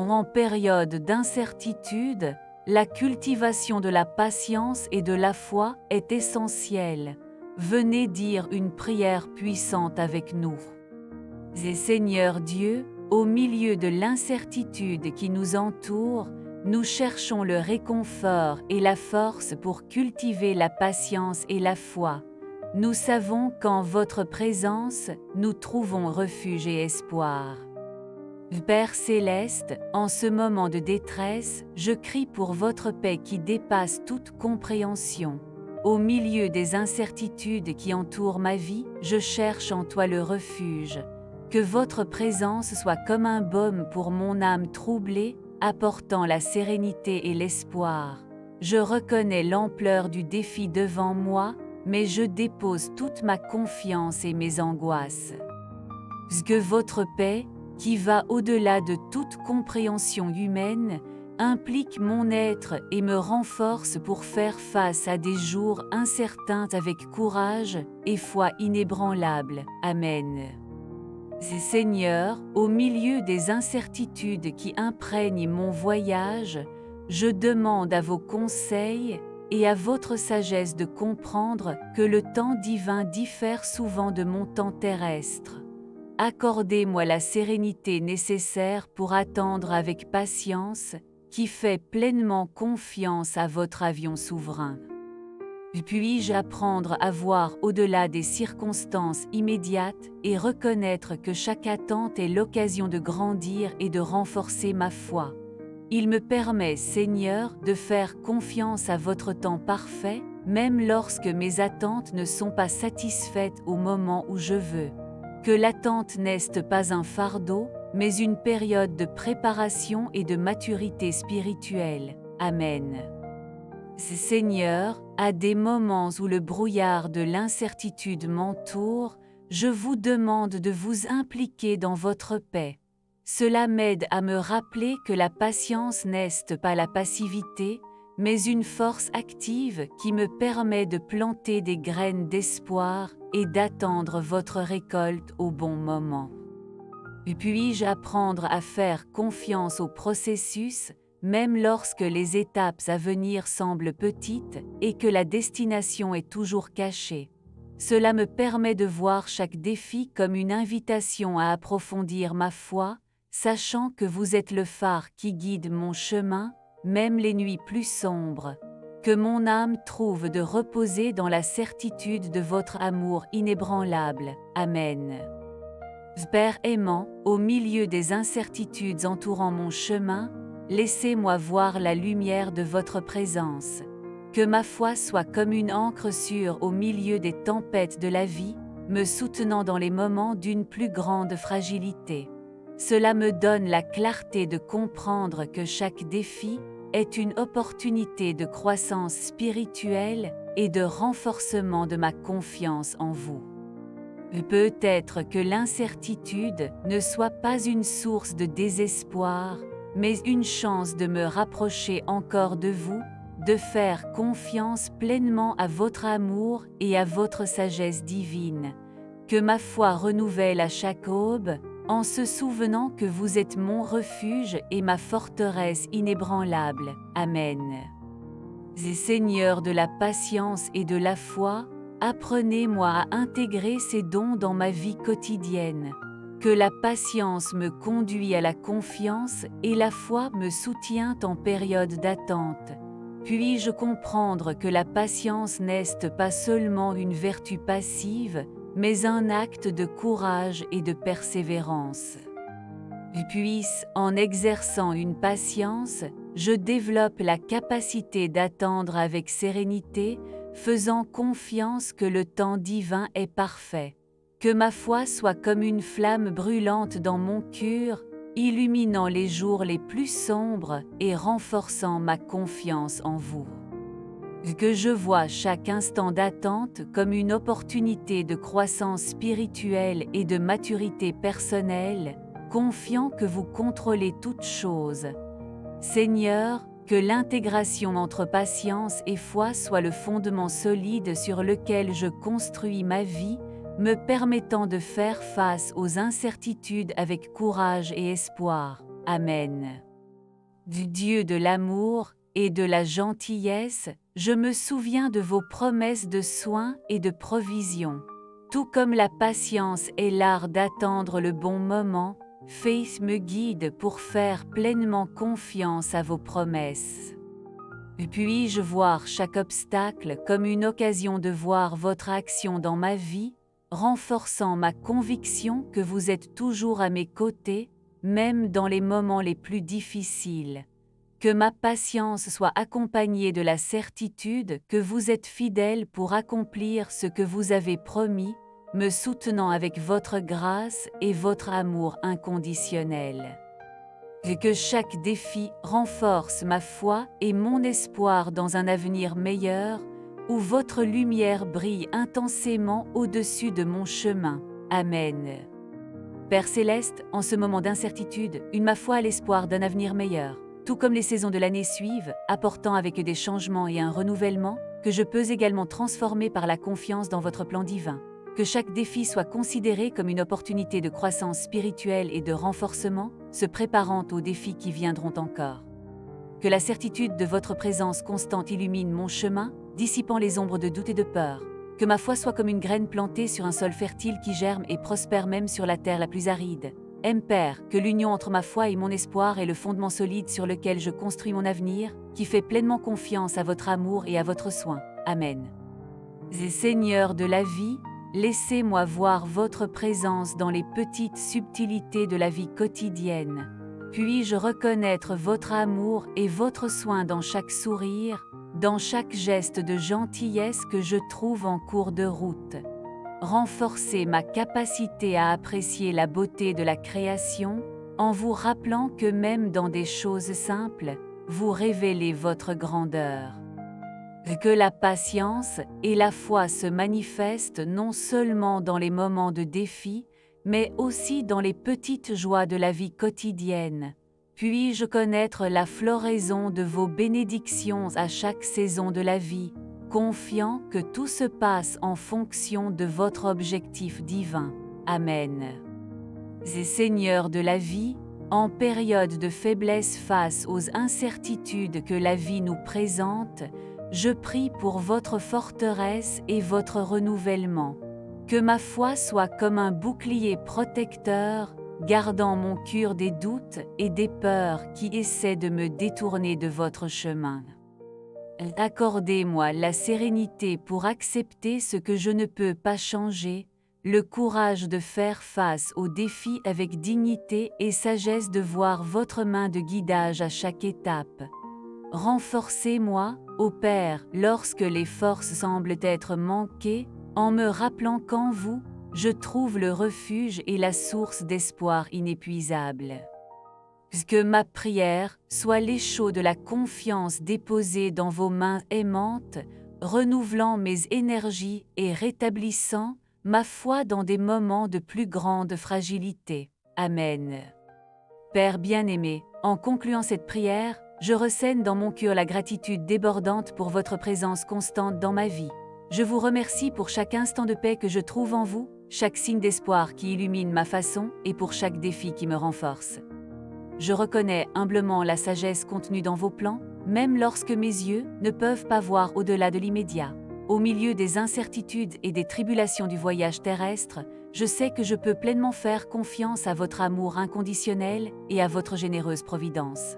sont en période d'incertitude, la cultivation de la patience et de la foi est essentielle. Venez dire une prière puissante avec nous. Et Seigneur Dieu, au milieu de l'incertitude qui nous entoure, nous cherchons le réconfort et la force pour cultiver la patience et la foi. Nous savons qu'en votre présence, nous trouvons refuge et espoir. Père céleste, en ce moment de détresse, je crie pour votre paix qui dépasse toute compréhension. Au milieu des incertitudes qui entourent ma vie, je cherche en toi le refuge. Que votre présence soit comme un baume pour mon âme troublée, apportant la sérénité et l'espoir. Je reconnais l'ampleur du défi devant moi, mais je dépose toute ma confiance et mes angoisses. Que votre paix, qui va au-delà de toute compréhension humaine, implique mon être et me renforce pour faire face à des jours incertains avec courage et foi inébranlable. Amen. Seigneur, au milieu des incertitudes qui imprègnent mon voyage, je demande à vos conseils et à votre sagesse de comprendre que le temps divin diffère souvent de mon temps terrestre. Accordez-moi la sérénité nécessaire pour attendre avec patience, qui fait pleinement confiance à votre avion souverain. Puis-je apprendre à voir au-delà des circonstances immédiates et reconnaître que chaque attente est l'occasion de grandir et de renforcer ma foi. Il me permet, Seigneur, de faire confiance à votre temps parfait, même lorsque mes attentes ne sont pas satisfaites au moment où je veux. Que l'attente n'est pas un fardeau, mais une période de préparation et de maturité spirituelle. Amen. Seigneur, à des moments où le brouillard de l'incertitude m'entoure, je vous demande de vous impliquer dans votre paix. Cela m'aide à me rappeler que la patience n'est pas la passivité, mais une force active qui me permet de planter des graines d'espoir et d'attendre votre récolte au bon moment. Puis-je apprendre à faire confiance au processus, même lorsque les étapes à venir semblent petites et que la destination est toujours cachée. Cela me permet de voir chaque défi comme une invitation à approfondir ma foi, sachant que vous êtes le phare qui guide mon chemin, même les nuits plus sombres. Que mon âme trouve de reposer dans la certitude de votre amour inébranlable. Amen. Père aimant, au milieu des incertitudes entourant mon chemin, laissez-moi voir la lumière de votre présence. Que ma foi soit comme une ancre sûre au milieu des tempêtes de la vie, me soutenant dans les moments d'une plus grande fragilité. Cela me donne la clarté de comprendre que chaque défi est une opportunité de croissance spirituelle et de renforcement de ma confiance en vous. Peut-être que l'incertitude ne soit pas une source de désespoir, mais une chance de me rapprocher encore de vous, de faire confiance pleinement à votre amour et à votre sagesse divine. Que ma foi renouvelle à chaque aube, en se souvenant que vous êtes mon refuge et ma forteresse inébranlable. Amen. Seigneur de la patience et de la foi, apprenez-moi à intégrer ces dons dans ma vie quotidienne. Que la patience me conduit à la confiance et la foi me soutient en période d'attente. Puis-je comprendre que la patience n'est pas seulement une vertu passive, mais un acte de courage et de persévérance. Puis, en exerçant une patience, je développe la capacité d'attendre avec sérénité, faisant confiance que le temps divin est parfait. Que ma foi soit comme une flamme brûlante dans mon cœur, illuminant les jours les plus sombres et renforçant ma confiance en vous. Que je vois chaque instant d'attente comme une opportunité de croissance spirituelle et de maturité personnelle, confiant que vous contrôlez toutes choses. Seigneur, que l'intégration entre patience et foi soit le fondement solide sur lequel je construis ma vie, me permettant de faire face aux incertitudes avec courage et espoir. Amen. Du Dieu de l'amour et de la gentillesse, je me souviens de vos promesses de soins et de provision. Tout comme la patience est l'art d'attendre le bon moment, Faith me guide pour faire pleinement confiance à vos promesses. Puis-je voir chaque obstacle comme une occasion de voir votre action dans ma vie, renforçant ma conviction que vous êtes toujours à mes côtés, même dans les moments les plus difficiles. Que ma patience soit accompagnée de la certitude que vous êtes fidèle pour accomplir ce que vous avez promis, me soutenant avec votre grâce et votre amour inconditionnel. Et que chaque défi renforce ma foi et mon espoir dans un avenir meilleur, où votre lumière brille intensément au-dessus de mon chemin. Amen. Père céleste, en ce moment d'incertitude, une ma foi à l'espoir d'un avenir meilleur, tout comme les saisons de l'année suivent, apportant avec eux des changements et un renouvellement, que je peux également transformer par la confiance dans votre plan divin. Que chaque défi soit considéré comme une opportunité de croissance spirituelle et de renforcement, se préparant aux défis qui viendront encore. Que la certitude de votre présence constante illumine mon chemin, dissipant les ombres de doute et de peur. Que ma foi soit comme une graine plantée sur un sol fertile qui germe et prospère même sur la terre la plus aride. Père, que l'union entre ma foi et mon espoir est le fondement solide sur lequel je construis mon avenir, qui fait pleinement confiance à votre amour et à votre soin. Amen. Seigneur de la vie, laissez-moi voir votre présence dans les petites subtilités de la vie quotidienne. Puis-je reconnaître votre amour et votre soin dans chaque sourire, dans chaque geste de gentillesse que je trouve en cours de route. Renforcez ma capacité à apprécier la beauté de la création, en vous rappelant que même dans des choses simples, vous révélez votre grandeur. Que la patience et la foi se manifestent non seulement dans les moments de défi, mais aussi dans les petites joies de la vie quotidienne. Puis-je connaître la floraison de vos bénédictions à chaque saison de la vie, confiant que tout se passe en fonction de votre objectif divin. Amen. Seigneur de la vie, en période de faiblesse face aux incertitudes que la vie nous présente, je prie pour votre forteresse et votre renouvellement. Que ma foi soit comme un bouclier protecteur, gardant mon cœur des doutes et des peurs qui essaient de me détourner de votre chemin. Accordez-moi la sérénité pour accepter ce que je ne peux pas changer, le courage de faire face aux défis avec dignité et sagesse de voir votre main de guidage à chaque étape. Renforcez-moi, ô Père, lorsque les forces semblent être manquées, en me rappelant qu'en vous, je trouve le refuge et la source d'espoir inépuisable. Que ma prière soit l'écho de la confiance déposée dans vos mains aimantes, renouvelant mes énergies et rétablissant ma foi dans des moments de plus grande fragilité. Amen. Père bien-aimé, en concluant cette prière, je ressène dans mon cœur la gratitude débordante pour votre présence constante dans ma vie. Je vous remercie pour chaque instant de paix que je trouve en vous, chaque signe d'espoir qui illumine ma façon et pour chaque défi qui me renforce. Je reconnais humblement la sagesse contenue dans vos plans, même lorsque mes yeux ne peuvent pas voir au-delà de l'immédiat. Au milieu des incertitudes et des tribulations du voyage terrestre, je sais que je peux pleinement faire confiance à votre amour inconditionnel et à votre généreuse providence.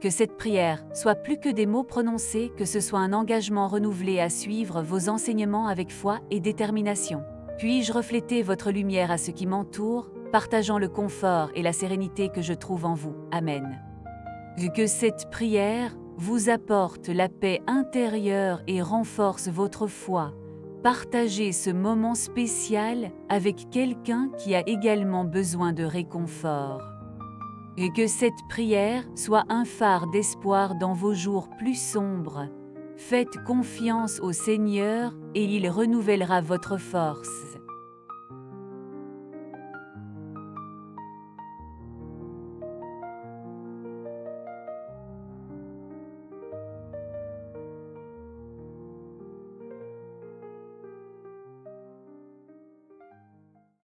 Que cette prière soit plus que des mots prononcés, que ce soit un engagement renouvelé à suivre vos enseignements avec foi et détermination. Puis-je refléter votre lumière à ceux qui m'entourent, partageant le confort et la sérénité que je trouve en vous. Amen. Que cette prière vous apporte la paix intérieure et renforce votre foi. Partagez ce moment spécial avec quelqu'un qui a également besoin de réconfort. Et que cette prière soit un phare d'espoir dans vos jours plus sombres. Faites confiance au Seigneur et il renouvellera votre force.